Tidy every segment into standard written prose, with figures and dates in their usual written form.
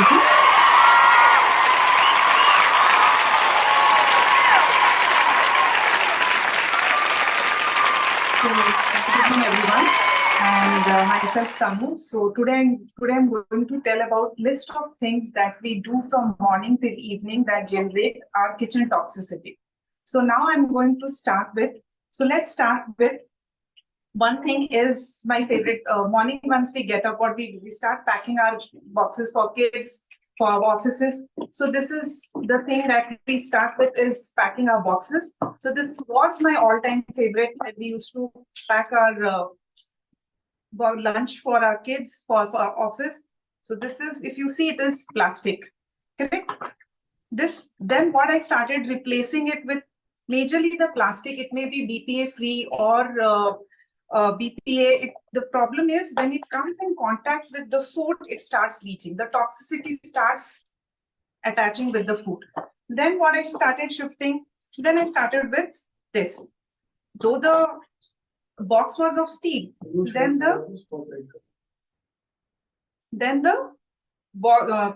to. So, good evening, everyone, and myself Tanu. So today I'm going to tell about list of things that we do from morning till evening that generate our kitchen toxicity. So now I'm going to start with. So let's start with one thing is my favorite morning. Once we get up, what we do, we start packing our boxes for kids, for our offices. So this is the thing that we start with is packing our boxes. So this was my all-time favorite. We used to pack our lunch for our kids, for our office. So this is, if you see, it is plastic. Correct? This, then what I started replacing it with majorly the plastic. It may be BPA free or BPA. The problem is when it comes in contact with the food, it starts leaching. The toxicity starts attaching with the food. Then what I started shifting, then I started with this. Though the box was of steel, then the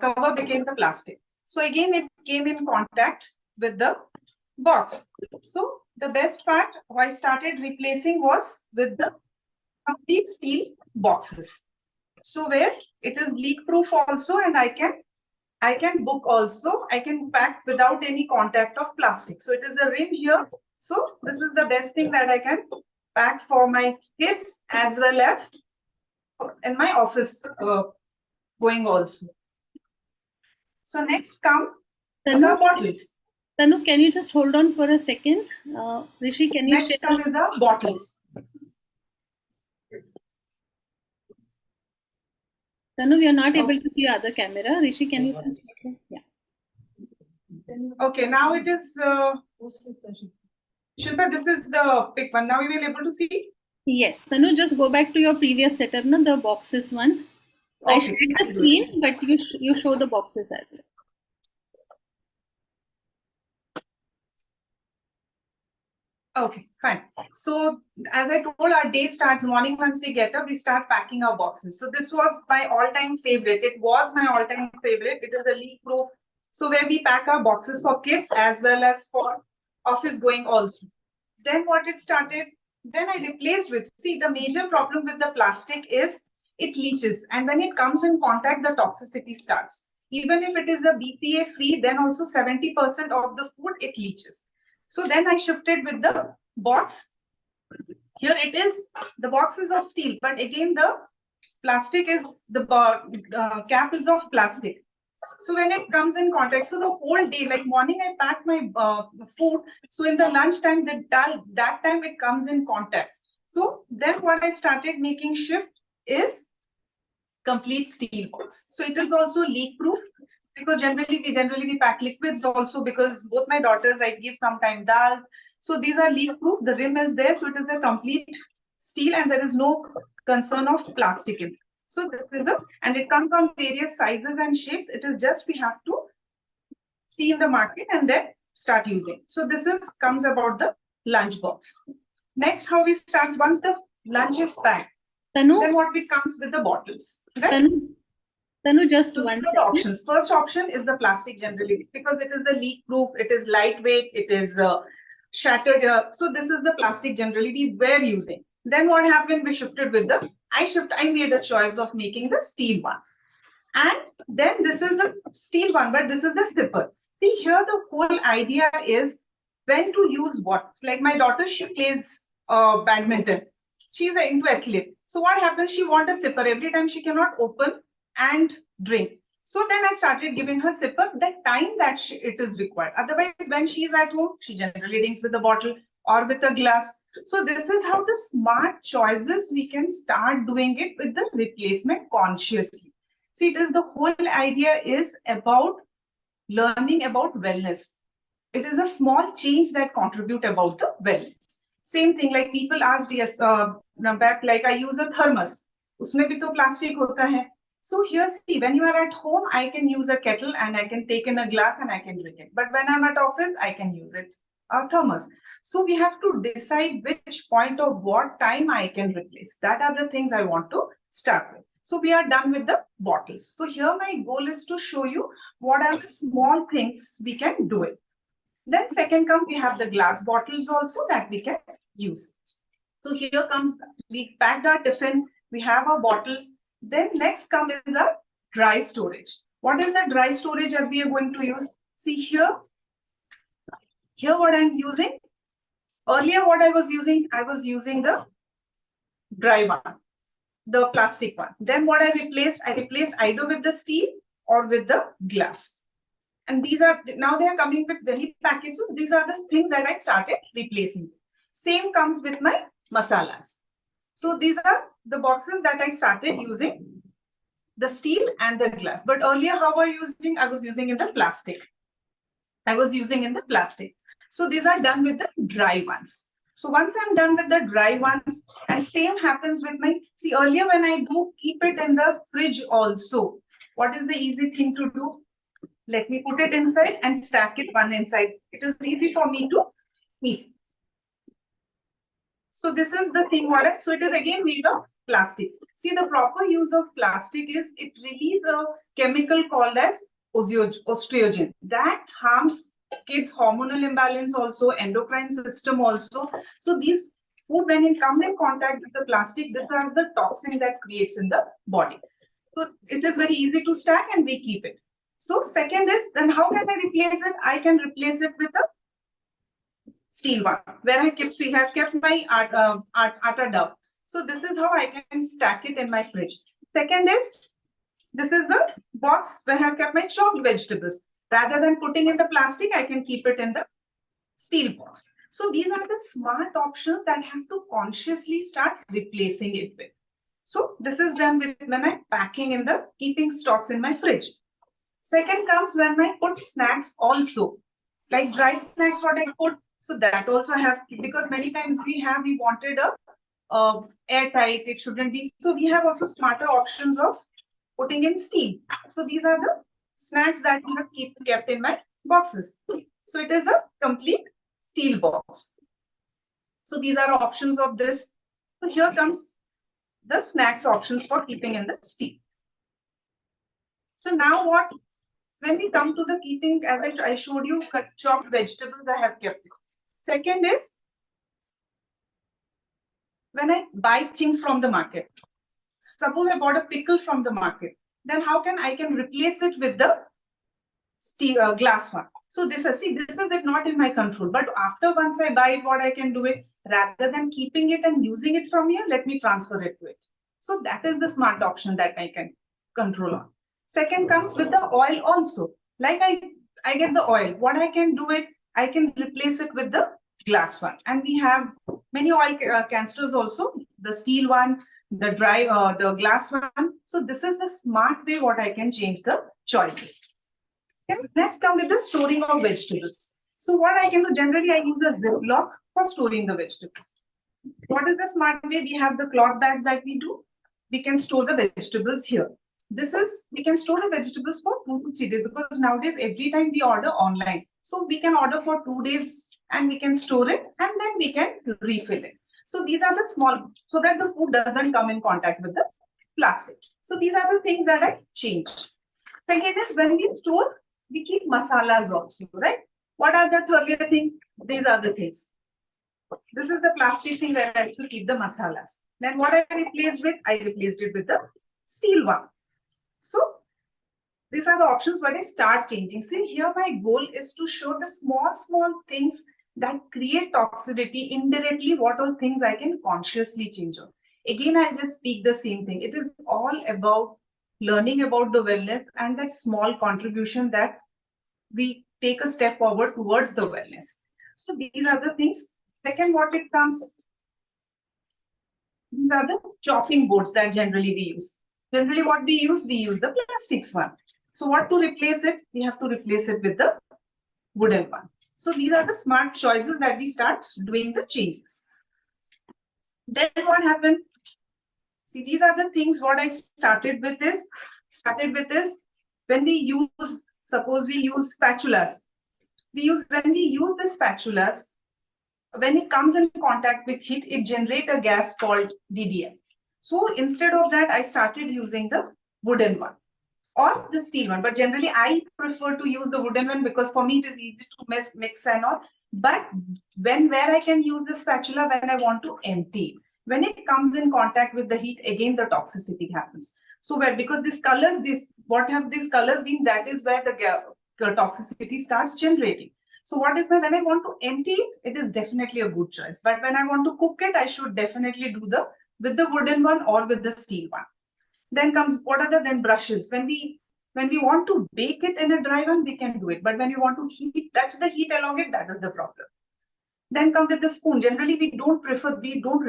cover became the plastic. So again, it came in contact with the box. So the best part, I started replacing was with the complete steel boxes. So where it is leak proof also, and I can book also. I can pack without any contact of plastic. So it is a rim here. So this is the best thing that I can pack for my kids as well as in my office going also. So next come the bottles. Tanu, can you just hold on for a second? Rishi, can you next come is the bottles. Tanu, we are not able to see your other camera. Rishi, can you just yeah. Okay, now it is Shilpa, this is the pick one. Now you will able to see? Yes. Tanu, just go back to your previous setup, no? The boxes one. Okay, I shared the screen, but you show the boxes as well. Okay, fine. So as I told, our day starts morning. Once we get up, we start packing our boxes. So this was my all-time favorite. It was my all-time favorite. It is a leak-proof. So where we pack our boxes for kids as well as for office going also. Then what it started, then I replaced with, see, the major problem with the plastic is it leaches. And when it comes in contact, the toxicity starts. Even if it is a BPA free, then also 70% of the food, it leaches. So then I shifted with the box. Here it is, the box is of steel, but again the plastic is, the cap is of plastic. So when it comes in contact, so the whole day, like morning I pack my food, so in the lunch time, that time it comes in contact. So then what I started making shift is complete steel box. So it is also leak proof. Because generally we pack liquids also, because both my daughters, I give sometime dal. So these are leak proof. The rim is there. So it is a complete steel and there is no concern of plastic in it. So this is and it comes on various sizes and shapes. It is just we have to see in the market and then start using. So this comes about the lunch box. Next, how we start once the lunch is packed. Tanu, then what comes with the bottles. Right? Tanu, just so one. The options. First option is the plastic generally, because it is the leak proof, it is lightweight, it is shattered. So this is the plastic generally we were using. Then what happened? We shifted with the, I made a choice of making the steel one. And then this is the steel one, but this is the zipper. See here, the whole idea is when to use what. Like my daughter, she plays badminton. She's into athlete. So what happens? She wants a zipper. Every time she cannot open and drink. So then I started giving her sipper the time that it is required. Otherwise, when she is at home, she generally drinks with a bottle or with a glass. So this is how the smart choices we can start doing it with the replacement consciously. See, it is the whole idea is about learning about wellness. It is a small change that contribute about the wellness. Same thing like people asked yes, back like I use a thermos. Usme bhi to plastic hota hai. So here, see, when you are at home, I can use a kettle and I can take in a glass and I can drink it. But when I'm at office, I can use it, a thermos. So we have to decide which point of what time I can replace. That are the things I want to start with. So we are done with the bottles. So here my goal is to show you what are the small things we can do it. Then second come, we have the glass bottles also that we can use. So here comes, we packed our tiffin, we have our bottles. Then next come is a dry storage. What is the dry storage that we are going to use? See here what I'm using. Earlier what I was using the dry one, the plastic one. Then what I replaced either with the steel or with the glass. And these are, now they are coming with very packages. So these are the things that I started replacing. Same comes with my masalas. So these are the boxes that I started using, the steel and the glass. But earlier, how I was using in the plastic. So these are done with the dry ones. So once I'm done with the dry ones, and same happens with my, see earlier when I do keep it in the fridge also, what is the easy thing to do? Let me put it inside and stack it one inside. It is easy for me to keep. So this is the thing so it is again made of plastic. See, the proper use of plastic is it releases a chemical called as estrogen that harms kids' hormonal imbalance also, endocrine system also. So these food, when it come in contact with the plastic, this has the toxin that creates in the body. So it is very easy to stack and we keep it. So second is, then how can I replace it? I can replace it with a steel one, where I have kept my atta dough. So this is how I can stack it in my fridge. Second is, this is the box where I have kept my chopped vegetables. Rather than putting in the plastic, I can keep it in the steel box. So these are the smart options that have to consciously start replacing it with. So this is done with when I'm packing in the keeping stocks in my fridge. Second comes when I put snacks also, like dry snacks, what I put. So that also I have, because many times we wanted a airtight, it shouldn't be. So we have also smarter options of putting in steel. So these are the snacks that we have kept in my boxes. So it is a complete steel box. So these are options of this. So here comes the snacks options for keeping in the steel. So now what? When we come to the keeping, as I showed you, chopped vegetables I have kept. Second is, when I buy things from the market, suppose I bought a pickle from the market, then how can I replace it with the steel glass one? So this is it not in my control. But after once I buy it, what I can do it, rather than keeping it and using it from here, let me transfer it to it. So that is the smart option that I can control on. Second comes with the oil also. Like I get the oil. What I can do it, I can replace it with the glass one. And we have many oil canisters also, the steel one, the dry, the glass one. So this is the smart way what I can change the choices. Okay. Next come with the storing of vegetables. So what I can do, generally I use a Ziploc for storing the vegetables. What is the smart way? We have the cloth bags that we do. We can store the vegetables here. We can store the vegetables for 2 to 3 days, because nowadays every time we order online. So we can order for 2 days and we can store it and then we can refill it. So these are the small, so that the food doesn't come in contact with the plastic. So these are the things that I changed. Second is, when we store, we keep masalas also, right? What are the third thing? These are the things. This is the plastic thing where I have to keep the masalas. Then what I replaced with? I replaced it with the steel one. So these are the options where I start changing. See, here my goal is to show the small things that create toxicity indirectly, what all things I can consciously change on. Again, I'll just speak the same thing. It is all about learning about the wellness and that small contribution that we take a step forward towards the wellness. So these are the things. Second, what it comes, these are the chopping boards that generally we use. Generally what we use the plastics one. So what to replace it? We have to replace it with the wooden one. So these are the smart choices that we start doing the changes. Then what happened? See, these are the things what I started with is, when we use, suppose we use spatulas. When we use the spatulas, when it comes in contact with heat, it generates a gas called DDM. So instead of that, I started using the wooden one or the steel one. But generally, I prefer to use the wooden one because for me it is easy to mix and all. But where I can use the spatula when I want to empty. When it comes in contact with the heat, again the toxicity happens. So because these colors, what have these colors been? That is where the toxicity starts generating. So when I want to empty it, it is definitely a good choice. But when I want to cook it, I should definitely do with the wooden one or with the steel one. Then comes then brushes. When we want to bake it in a dry one, we can do it. But when you want to touch the heat along it, that is the problem. Then come with the spoon. Generally, we don't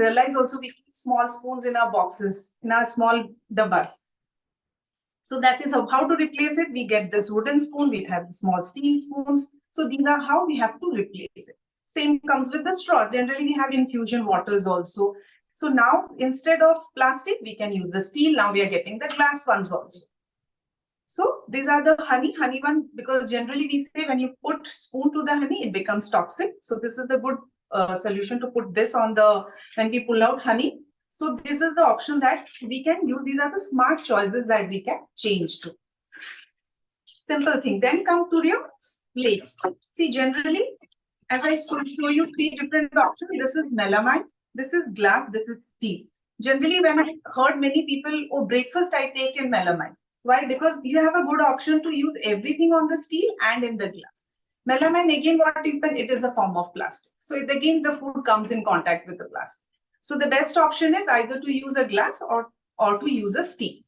realize also we keep small spoons in our boxes, in our small dabbas. So that is how to replace it. We get this wooden spoon, we have small steel spoons. So these are how we have to replace it. Same comes with the straw. Generally, we have infusion waters also. So now instead of plastic, we can use the steel. Now we are getting the glass ones also. So these are the honey one, because generally we say when you put spoon to the honey, it becomes toxic. So this is the good solution to put this on when we pull out honey. So this is the option that we can use. These are the smart choices that we can change to. Simple thing. Then come to your plates. See, generally, as I show you 3 different options, this is melamine, this is glass, this is steel. Generally, when I heard many people, breakfast I take in melamine. Why? Because you have a good option to use everything on the steel and in the glass. Melamine, again, it is a form of plastic. So again, the food comes in contact with the plastic. So the best option is either to use a glass or to use a steel.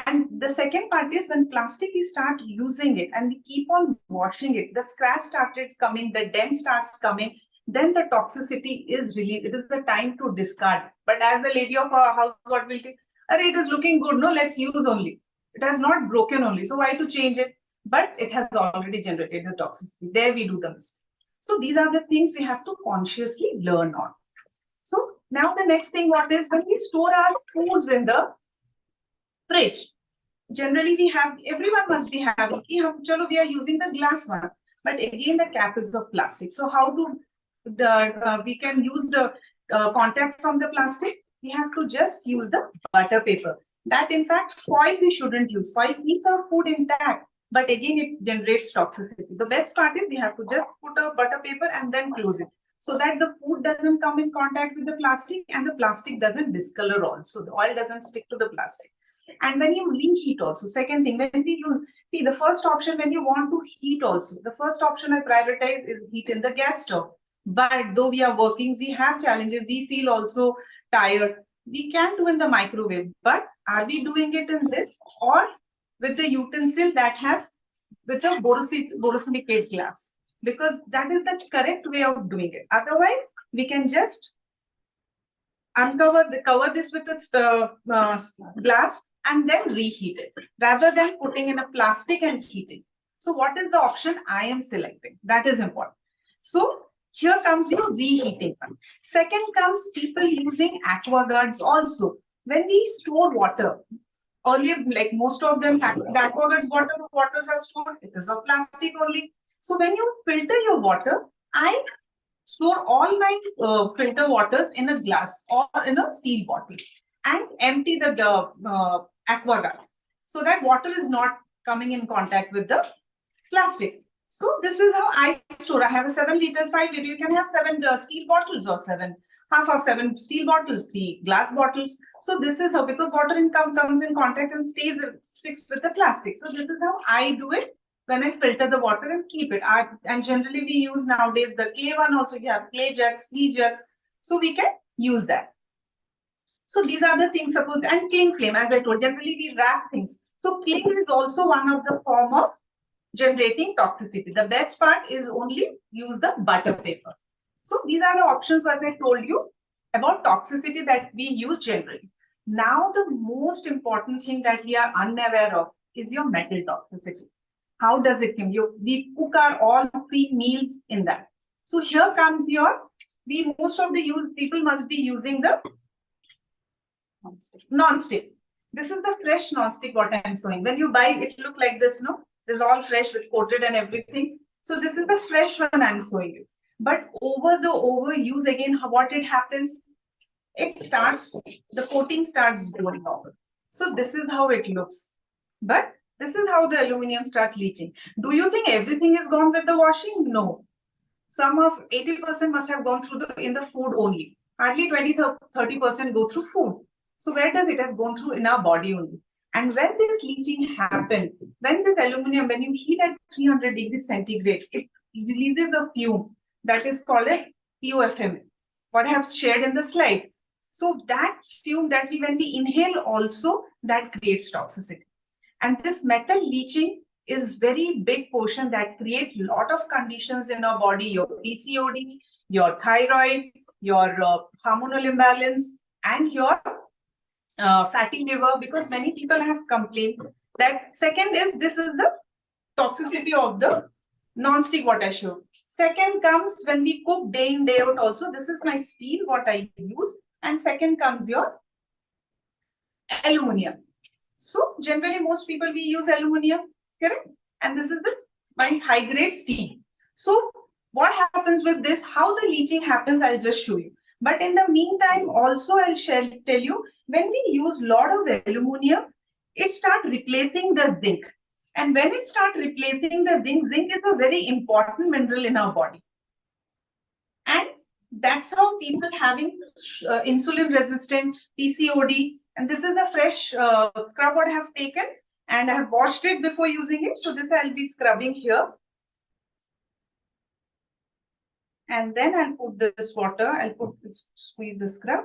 And the second part is when plastic, we start using it and we keep on washing it, the scratch started coming, the dent starts coming, then the toxicity is released. It is the time to discard. But as the lady of our house, what will take? It is looking good. No, let's use only. It has not broken only. So why to change it? But it has already generated the toxicity. There we do the mistake. So these are the things we have to consciously learn on. So now the next thing, what is when we store our foods in the fridge? Generally, everyone must be having, we are using the glass one, but again, the cap is of plastic. So how we can use the contact from the plastic? We have to just use the butter paper. That in fact, foil we shouldn't use. Foil keeps our food intact, but again, it generates toxicity. The best part is we have to just put a butter paper and then close it, so that the food doesn't come in contact with the plastic and the plastic doesn't discolor also. The oil doesn't stick to the plastic. And when you reheat also, second thing, when we use, see the first option when you want to heat also, the first option I prioritize is heat in the gas stove. But though we are working, we have challenges, we feel also tired. We can do in the microwave, but are we doing it in this or with the utensil that has with the borosilicate glass? Because that is the correct way of doing it. Otherwise, we can just cover this with the glass and then reheat it rather than putting in a plastic and heating. So what is the option I am selecting? That is important. So here comes your reheating one. Second comes people using aquaguards also. When we store water, earlier, like most of them, the aquaguards, waters are stored, it is of plastic only. So when you filter your water, I store all my filter waters in a glass or in a steel bottles and empty the aquaguard so that water is not coming in contact with the plastic. So this is how I store. I have a 7 liters, 5 liters. You can have 7 steel bottles or 7 steel bottles, 3 glass bottles. So this is how, because water comes in contact and sticks with the plastic. So this is how I do it when I filter the water and keep it. And generally we use nowadays the clay one also. You have clay jugs, steel jugs. So we can use that. So these are the things, suppose, and cling flame, as I told, generally we wrap things. So cling is also one of the form of generating toxicity. The best part is only use the butter paper. So these are the options that I told you about toxicity that we use generally. Now the most important thing that we are unaware of is your metal toxicity. How does it come? We cook our all 3 meals in that. So here comes most of the people must be using the non-stick. This is the fresh non-stick what I am showing. When you buy it, look like this, no? This is all fresh with coated and everything. So this is the fresh one I am showing you. But over the overuse again, what it happens? the coating starts going off. So this is how it looks. But this is how the aluminum starts leaching. Do you think everything is gone with the washing? No. Some of 80% must have gone through in the food only. Hardly 20-30% go through food. So where does it has gone through? In our body only. And when this leaching happens, when this aluminum, when you heat at 300 degrees centigrade, it releases a fume that is called a POFM, what I have shared in the slide. So that fume that when we inhale also, that creates toxicity. And this metal leaching is very big portion that create lot of conditions in our body, your PCOD, your thyroid, your hormonal imbalance, and your fatty liver, because many people have complained that. Second is, this is the toxicity of the non-stick what I showed. Second comes when we cook day in, day out also. This is my steel what I use. And second comes your aluminum. So generally most people we use aluminum, correct? And this is my high grade steel. So what happens with this, how the leaching happens, I'll just show you. But in the meantime, also I'll tell you, when we use lot of aluminum, it starts replacing the zinc. And when it starts replacing the zinc, zinc is a very important mineral in our body. And that's how people having insulin resistant, PCOD, and this is the fresh scrub what I have taken, and I have washed it before using it. So this I'll be scrubbing here. And then I'll put this water, squeeze the scrub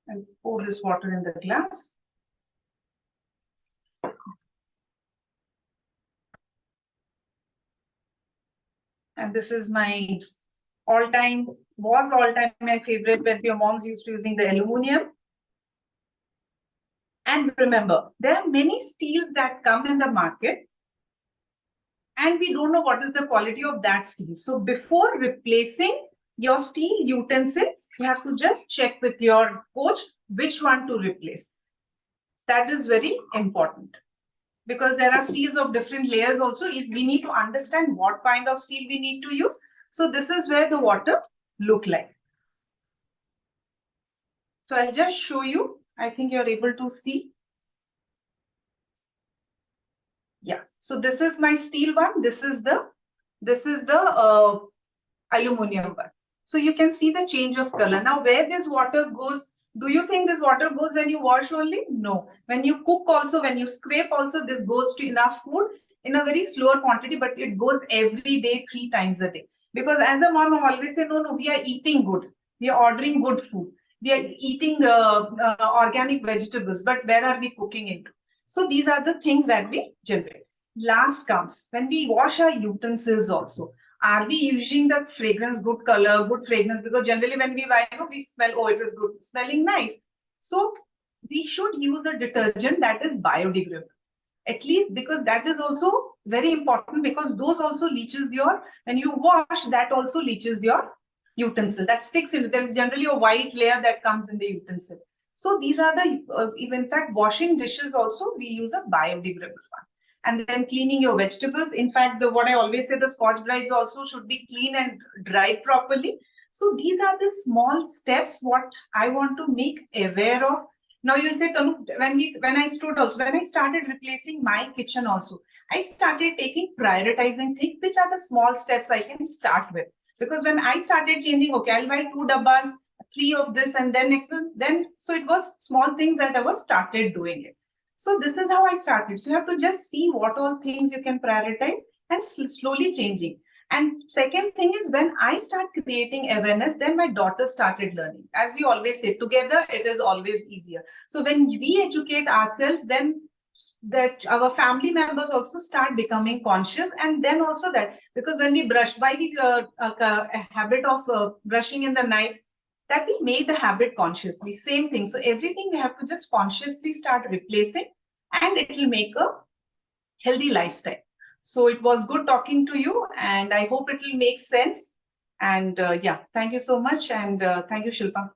and pour this water in the glass. And this is my all-time my favorite when your moms used to using the aluminum. And remember, there are many steels that come in the market and we don't know what is the quality of that steel. So before replacing your steel utensil, you have to just check with your coach which one to replace. That is very important, because there are steels of different layers also. We need to understand what kind of steel we need to use. So this is where the water look like. So I'll just show you. I think you're able to see. Yeah. So this is my steel one. This is the aluminum one. So you can see the change of color. Now where this water goes, do you think this water goes when you wash only? No. When you cook also, when you scrape also, this goes to enough food in a very slower quantity, but it goes every day, 3 times a day. Because as a mom, I always say, no, we are eating good. We are ordering good food. We are eating organic vegetables, but where are we cooking into? So these are the things that we generate. Last comes when we wash our utensils also. Are we using the fragrance, good color, good fragrance? Because generally when we buy, we smell, oh, it is good, smelling nice. So we should use a detergent that is biodegradable. At least, because that is also very important, because those also leaches your, when you wash, that also leaches your utensil. That sticks in. There is generally a white layer that comes in the utensil. So these are the, in fact, washing dishes also, we use a biodegradable one. And then cleaning your vegetables. In fact, what I always say, the Scotch Brides also should be clean and dried properly. So these are the small steps what I want to make aware of. Now you'll say, Tanu, when I started replacing my kitchen also, I started prioritizing things, which are the small steps I can start with. Because when I started changing, okay, I'll buy 2 dabbas, 3 of this, and then next one, so it was small things that I was started doing it. So this is how I started. So you have to just see what all things you can prioritize and slowly changing. And second thing is, when I start creating awareness, then my daughter started learning. As we always say, together it is always easier. So when we educate ourselves, then that our family members also start becoming conscious. And then also that, because when we brush, why we a habit of brushing in the night, that we made the habit consciously, same thing. So everything we have to just consciously start replacing, and it will make a healthy lifestyle. So it was good talking to you, and I hope it will make sense. And yeah, thank you so much. And thank you, Shilpa.